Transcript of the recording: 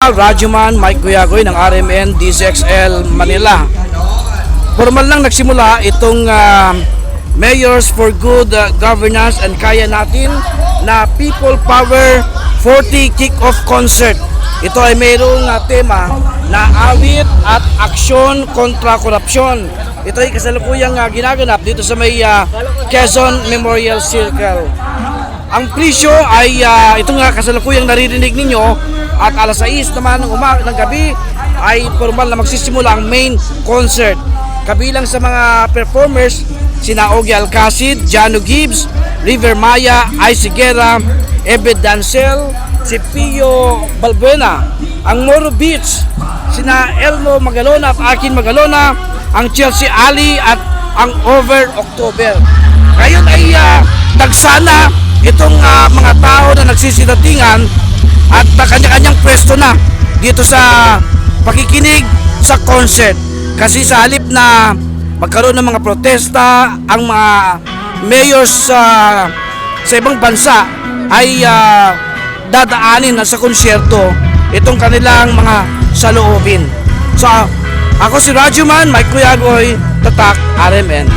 National Radyoman Mike Guyagoy ng RMN DZXL Manila. Formal lang nagsimula itong Mayors for Good Governance and Kaya Natin na People Power 40 Kick-Off Concert. Ito ay mayroong tema na awit at aksyon kontra korupsyon. Ito ay kasalukuyang ginaganap dito sa may Quezon Memorial Circle. Ang presyo ay ito nga kasalukuyang naririnig ninyo at alas 6 naman ng gabi ay formal na magsisimula ang main concert. Kabilang sa mga performers sina Ogie Alcacid, Jano Gibbs, River Maya, Icy Guerra, Ebed Dancel, si Pio Balbuena, ang Moro Beach, sina Elmo Magalona at Akin Magalona, ang Chelsea Ali at ang Over October. Ngayon ay nagsana itong mga tao na nagsisidatingan at kanya-kanyang pwesto na dito sa pakikinig sa concert. Kasi sa halip na magkaroon ng mga protesta ang mga mayors sa ibang bansa ay dadaanin na sa konsyerto itong kanilang mga saloobin. So ako si Radyoman Mike Guyagoy, Tatak RMN.